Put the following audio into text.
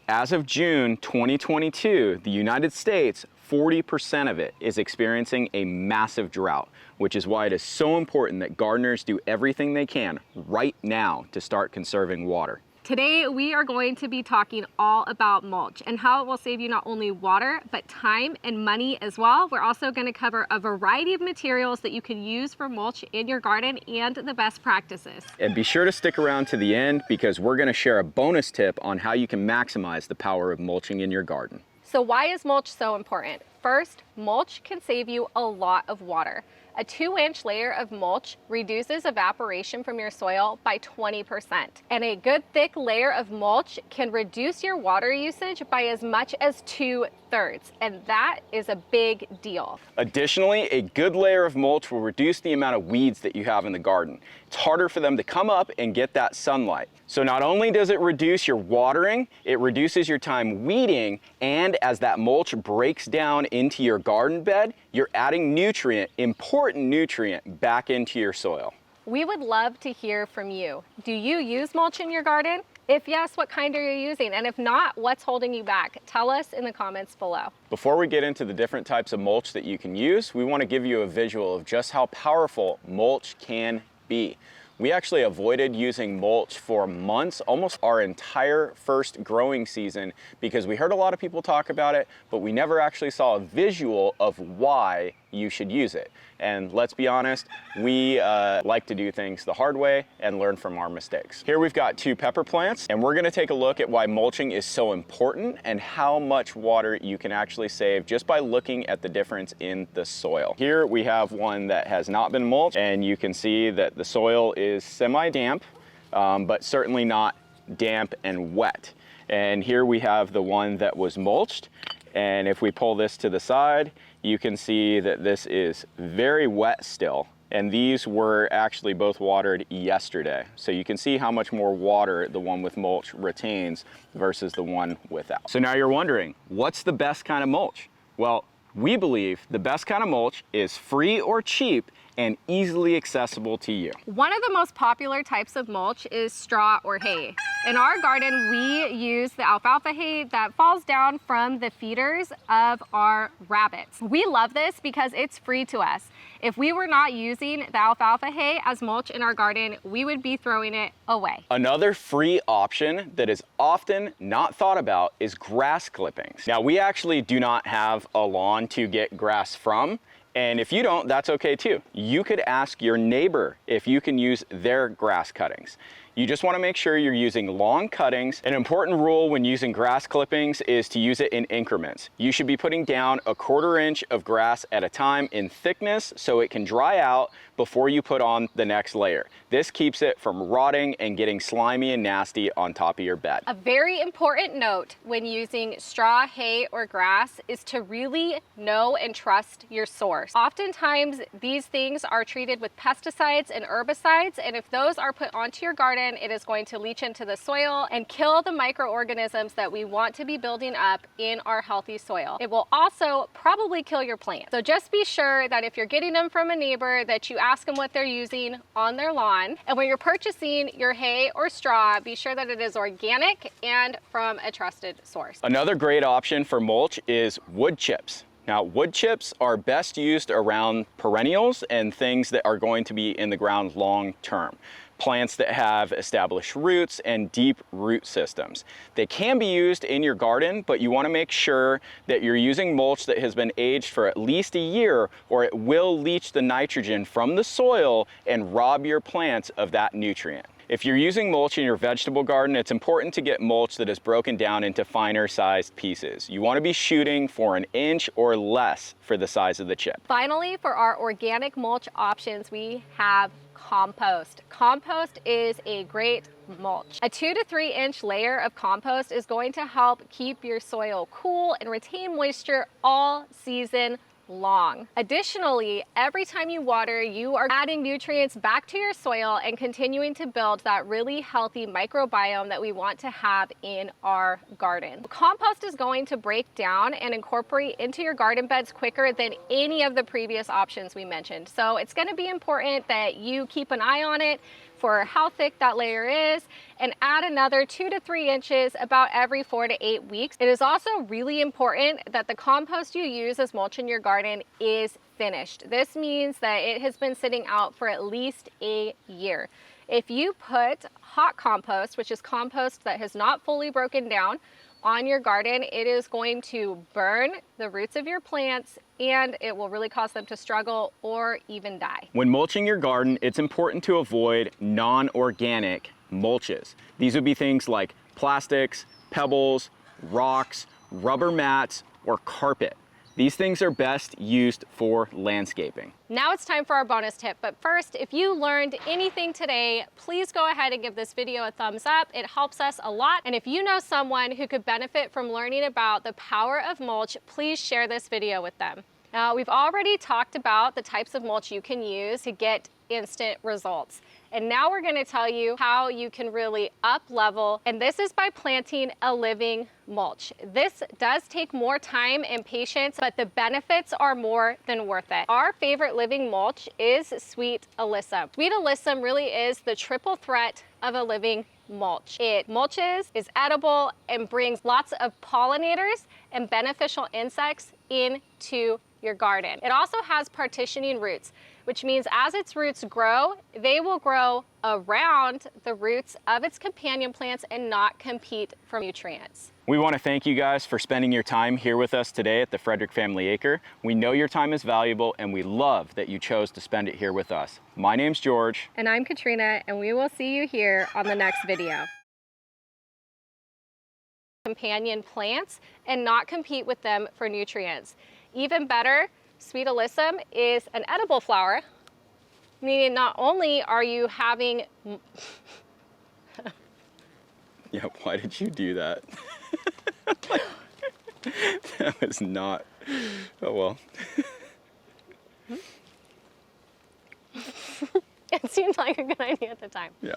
As of June 2022, the United States, 40% of it is experiencing a massive drought, which is why it is so important that gardeners do everything they can right now to start conserving water. Today, we are going to be talking all about mulch and how it will save you not only water, but time and money as well. We're also going to cover a variety of materials that you can use for mulch in your garden and the best practices. And be sure to stick around to the end because we're going to share a bonus tip on how you can maximize the power of mulching in your garden. So why is mulch so important? First, mulch can save you a lot of water. A 2-inch layer of mulch reduces evaporation from your soil by 20%. And a good thick layer of mulch can reduce your water usage by as much as 2/3. And that is a big deal. Additionally, a good layer of mulch will reduce the amount of weeds that you have in the garden. It's harder for them to come up and get that sunlight. So not only does it reduce your watering, it reduces your time weeding, and as that mulch breaks down into your garden bed, you're adding important nutrient back into your soil. We would love to hear from you. Do you use mulch in your garden? If yes, what kind are you using? And if not, what's holding you back? Tell us in the comments below. Before we get into the different types of mulch that you can use, we want to give you a visual of just how powerful mulch can be. We actually avoided using mulch for months, almost our entire first growing season, because we heard a lot of people talk about it, but we never actually saw a visual of why you should use it. And let's be honest, we like to do things the hard way and learn from our mistakes. Here we've got 2 pepper plants, and we're gonna take a look at why mulching is so important and how much water you can actually save just by looking at the difference in the soil. Here we have one that has not been mulched, and you can see that the soil is semi-damp, but certainly not damp and wet. And here we have the one that was mulched, and if we pull this to the side, you can see that this is very wet still. And these were actually both watered yesterday. So you can see how much more water the one with mulch retains versus the one without. So now you're wondering, what's the best kind of mulch? Well, we believe the best kind of mulch is free or cheap and easily accessible to you. One of the most popular types of mulch is straw or hay. In our garden, we use the alfalfa hay that falls down from the feeders of our rabbits. We love this because it's free to us. If we were not using the alfalfa hay as mulch in our garden, we would be throwing it away. Another free option that is often not thought about is grass clippings. Now, we actually do not have a lawn to get grass from. And if you don't, that's okay too. You could ask your neighbor if you can use their grass cuttings. You just want to make sure you're using long cuttings. An important rule when using grass clippings is to use it in increments. You should be putting down a 1/4 inch of grass at a time in thickness so it can dry out before you put on the next layer. This keeps it from rotting and getting slimy and nasty on top of your bed. A very important note when using straw, hay, or grass is to really know and trust your source. Oftentimes, these things are treated with pesticides and herbicides, and if those are put onto your garden, it is going to leach into the soil and kill the microorganisms that we want to be building up in our healthy soil. It will also probably kill your plants. So just be sure that if you're getting them from a neighbor, that you ask them what they're using on their lawn. And when you're purchasing your hay or straw, be sure that it is organic and from a trusted source. Another great option for mulch is wood chips. Now, wood chips are best used around perennials and things that are going to be in the ground long term. Plants that have established roots and deep root systems. They can be used in your garden, but you want to make sure that you're using mulch that has been aged for at least a year, or it will leach the nitrogen from the soil and rob your plants of that nutrient. If you're using mulch in your vegetable garden, it's important to get mulch that is broken down into finer sized pieces. You want to be shooting for 1 inch or less for the size of the chip. Finally, for our organic mulch options, we have compost. Compost is a great mulch. A 2 to 3 inch layer of compost is going to help keep your soil cool and retain moisture all season long. Additionally, every time you water, you are adding nutrients back to your soil and continuing to build that really healthy microbiome that we want to have in our garden. Compost is going to break down and incorporate into your garden beds quicker than any of the previous options we mentioned. So it's going to be important that you keep an eye on it, for how thick that layer is, and add another 2 to 3 inches about every 4 to 8 weeks. It is also really important that the compost you use as mulch in your garden is finished. This means that it has been sitting out for at least a year. If you put hot compost, which is compost that has not fully broken down, on your garden, it is going to burn the roots of your plants and it will really cause them to struggle or even die. When mulching your garden, it's important to avoid non-organic mulches. These would be things like plastics, pebbles, rocks, rubber mats, or carpet. These things are best used for landscaping. Now it's time for our bonus tip, but first, if you learned anything today, please go ahead and give this video a thumbs up. It helps us a lot. And if you know someone who could benefit from learning about the power of mulch, please share this video with them. Now, we've already talked about the types of mulch you can use to get instant results. And now we're gonna tell you how you can really up level, and this is by planting a living mulch. This does take more time and patience, but the benefits are more than worth it. Our favorite living mulch is Sweet Alyssum. Sweet Alyssum really is the triple threat of a living mulch. It mulches, is edible, and brings lots of pollinators and beneficial insects into your garden. It also has partitioning roots, which means as its roots grow, they will grow around the roots of its companion plants and not compete for nutrients. We want to thank you guys for spending your time here with us today at the Frederick Family Acre. We know your time is valuable and we love that you chose to spend it here with us. My name's George. And I'm Katrina, and we will see you here on the next video. Companion plants and not compete with them for nutrients. Even better, Sweet Alyssum is an edible flower, meaning not only are you having... Yeah, why did you do that? That was not... Oh well. It seemed like a good idea at the time. Yeah.